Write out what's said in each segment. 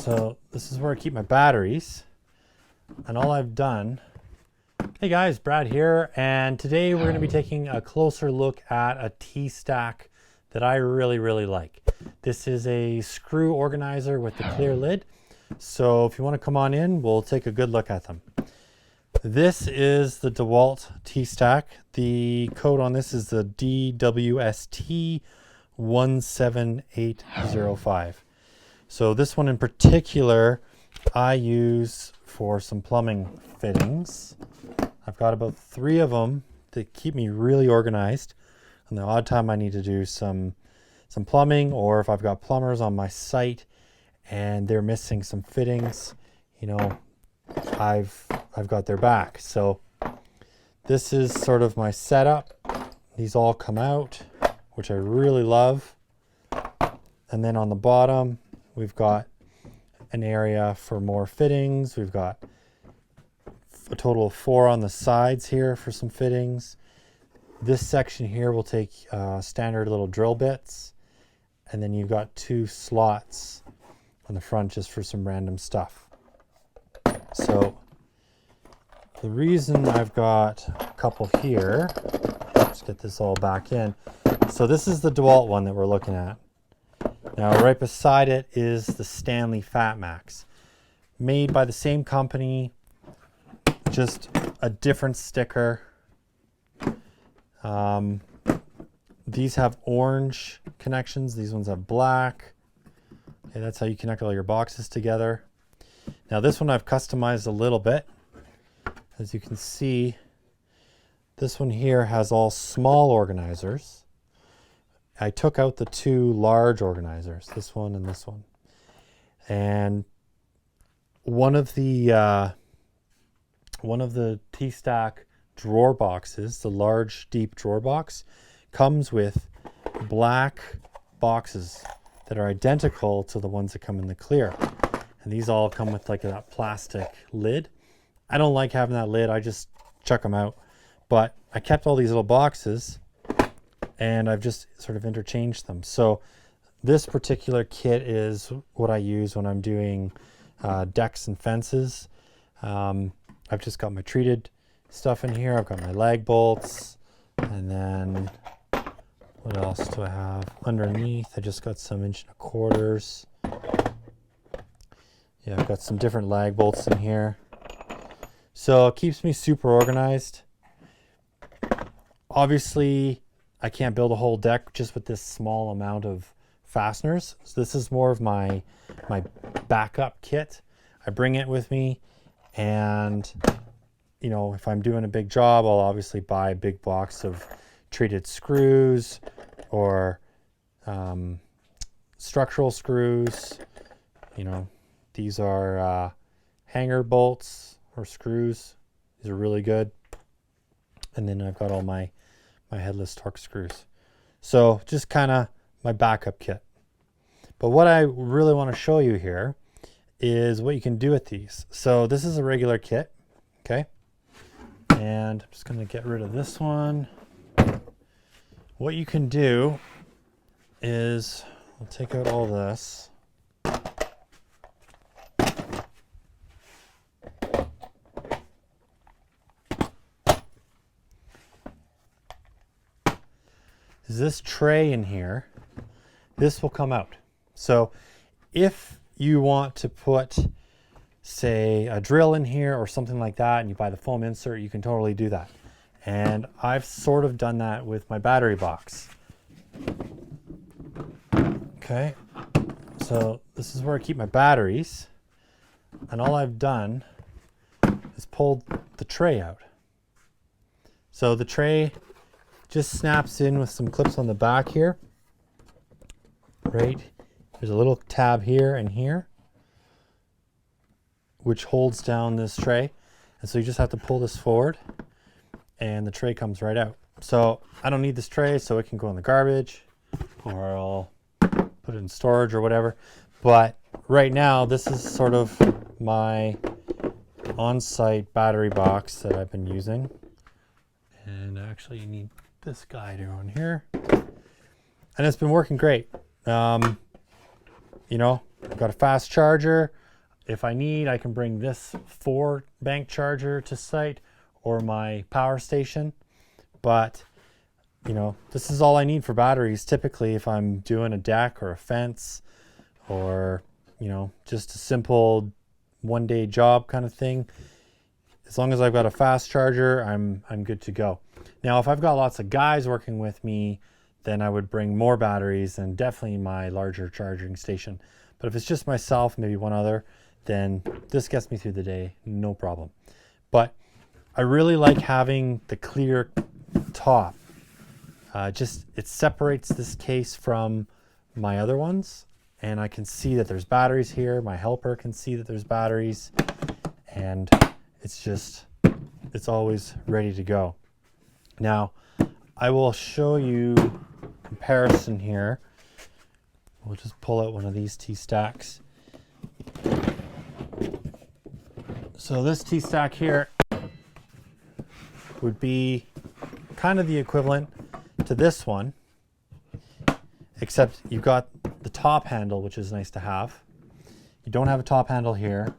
So this is where I keep my batteries. And all I've done, hey guys, Brad here, and today we're going to be taking a closer look at a TSTAK that I really like. This is a screw organizer with the clear lid. So if you want to come on in, we'll take a good look at them. This is the Dewalt TSTAK. The code on this is the DWST17805. So this one in particular, I use for some plumbing fittings. I've got about 3 of them that keep me really organized. On the odd time I need to do some plumbing, or if I've got plumbers on my site and they're missing some fittings, you know, I've got their back. So this is sort of my setup. These all come out, which I really love. And then on the bottom, we've got an area for more fittings. We've got a total of 4 on the sides here for some fittings. This section here will take standard little drill bits. And then you've got 2 slots on the front just for some random stuff. So the reason I've got a couple here, let's get this all back in. So this is the Dewalt one that we're looking at. Now right beside it is the Stanley Fat Max, made by the same company, just a different sticker. These have orange connections, these ones have black. Okay, that's how you connect all your boxes together. Now this one I've customized a little bit. As you can see, this one here has all small organizers. I took out the 2 large organizers, this one and this one. And one of the TSTAK drawer boxes, the large deep drawer box, comes with black boxes that are identical to the ones that come in the clear. And these all come with like that plastic lid. I don't like having that lid, I just chuck them out. But I kept all these little boxes and I've just sort of interchanged them. So this particular kit is what I use when I'm doing decks and fences. I've just got my treated stuff in here. I've got my lag bolts, and then what else do I have underneath? I just got some 1.25 inch. Yeah, I've got some different lag bolts in here. So it keeps me super organized. Obviously, I can't build a whole deck just with this small amount of fasteners. So this is more of my backup kit. I bring it with me, and you know, if I'm doing a big job, I'll obviously buy a big box of treated screws or structural screws. You know, these are hanger bolts or screws. These are really good. And then I've got all my headless torque screws. So just kind of my backup kit. But what I really want to show you here is what you can do with these. So this is a regular kit, okay? And I'm just going to get rid of this one. What you can do is, I'll take out all this. This tray in here, this will come out. So if you want to put, say, a drill in here or something like that, and you buy the foam insert, you can totally do that. And I've sort of done that with my battery box. Okay, so this is where I keep my batteries. And all I've done is pulled the tray out. So the tray just snaps in with some clips on the back here. Right, there's a little tab here and here, which holds down this tray. And so you just have to pull this forward and the tray comes right out. So I don't need this tray, so it can go in the garbage, or I'll put it in storage or whatever. But right now, this is sort of my on-site battery box that I've been using. And actually you need this guy to go in here. And it's been working great. You know, I've got a fast charger. If I need, I can bring this 4-bank charger to site or my power station. But, you know, this is all I need for batteries typically if I'm doing a deck or a fence or, you know, just a simple one-day job kind of thing. As long as I've got a fast charger, I'm good to go. Now, if I've got lots of guys working with me, then I would bring more batteries and definitely my larger charging station. But if it's just myself, maybe one other, then this gets me through the day, no problem. But I really like having the clear top. Just it separates this case from my other ones, and I can see that there's batteries here. My helper can see that there's batteries, and it's always ready to go. Now, I will show you comparison here. We'll just pull out one of these TSTAKs. So this TSTAK here would be kind of the equivalent to this one, except you've got the top handle, which is nice to have. You don't have a top handle here.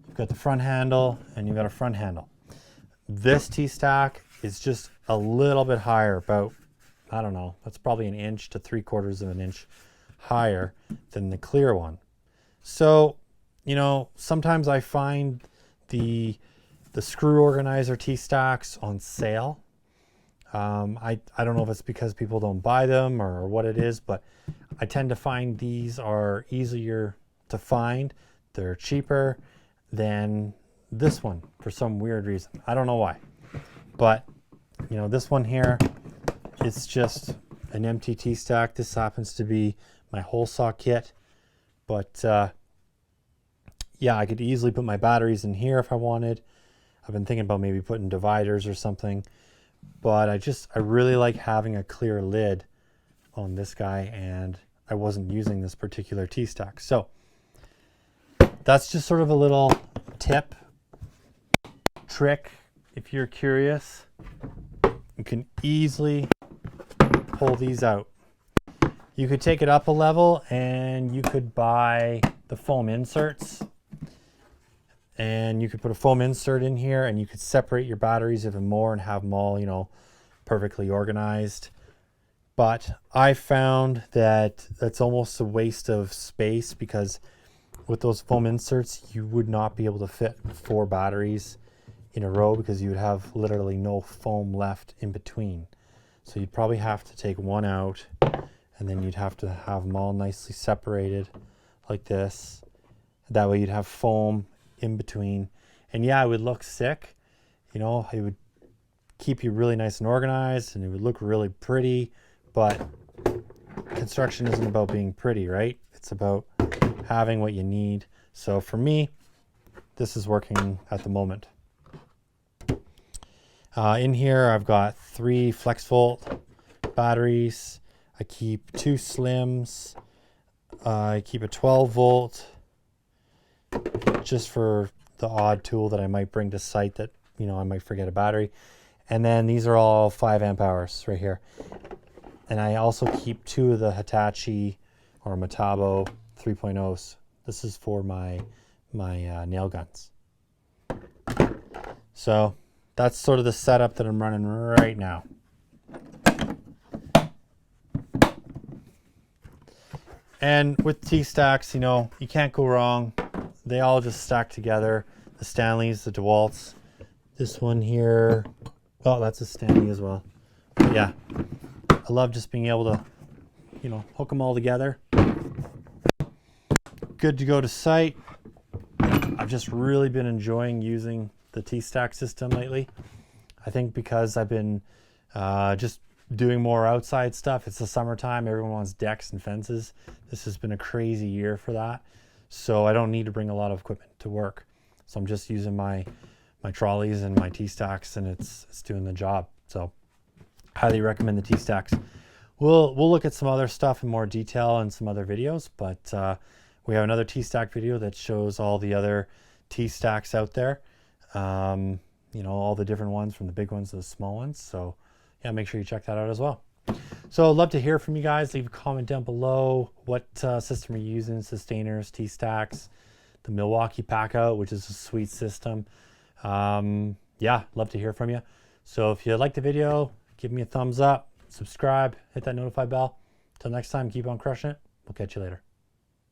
You've got the front handle and you've got a front handle. This TSTAK is just a little bit higher, about, I don't know, that's probably 1 inch to 3/4 of an inch higher than the clear one. So, you know, sometimes I find the screw organizer TSTAKs on sale. I don't know if it's because people don't buy them or what it is, but I tend to find these are easier to find. They're cheaper than this one for some weird reason. I don't know why. But, you know, this one here, it's just an empty TSTAK. This happens to be my hole saw kit. But, yeah, I could easily put my batteries in here if I wanted. I've been thinking about maybe putting dividers or something. But I really like having a clear lid on this guy, and I wasn't using this particular TSTAK. So that's just sort of a little tip, trick. If you're curious, you can easily pull these out. You could take it up a level and you could buy the foam inserts, and you could put a foam insert in here and you could separate your batteries even more and have them all, you know, perfectly organized. But I found that that's almost a waste of space, because with those foam inserts, you would not be able to fit 4 batteries in a row because you would have literally no foam left in between. So you'd probably have to take one out, and then you'd have to have them all nicely separated like this. That way you'd have foam in between. And yeah, it would look sick. You know, it would keep you really nice and organized, and it would look really pretty. But construction isn't about being pretty, right? It's about having what you need. So for me, this is working at the moment. In here, I've got 3 flex volt batteries. I keep 2 slims. I keep a 12 volt just for the odd tool that I might bring to site that, you know, I might forget a battery. And then these are all 5 amp hours right here. And I also keep 2 of the Hitachi or Metabo 3.0s. This is for my nail guns. So that's sort of the setup that I'm running right now. And with TSTAKs, you know, you can't go wrong. They all just stack together. The Stanleys, the Dewalts. This one here, oh, that's a Stanley as well. But yeah, I love just being able to, you know, hook them all together. Good to go to site. I've just really been enjoying using the TSTAK system lately. I think because I've been just doing more outside stuff. It's the summertime. Everyone wants decks and fences. This has been a crazy year for that. So I don't need to bring a lot of equipment to work. So I'm just using my trolleys and my TSTAKs, and it's doing the job. So highly recommend the TSTAKs. We'll look at some other stuff in more detail in some other videos, but we have another TSTAK video that shows all the other TSTAKs out there. You know, all the different ones, from the big ones to the small ones. So yeah, make sure you check that out as well. So I'd love to hear from you guys. Leave a comment down below. What system are you using? Sustainers, TSTAKs, the Milwaukee Pack Out, which is a sweet system. Yeah, love to hear from you. So if you like the video, give me a thumbs up, subscribe, hit that notify bell. Till next time, keep on crushing it. We'll catch you later.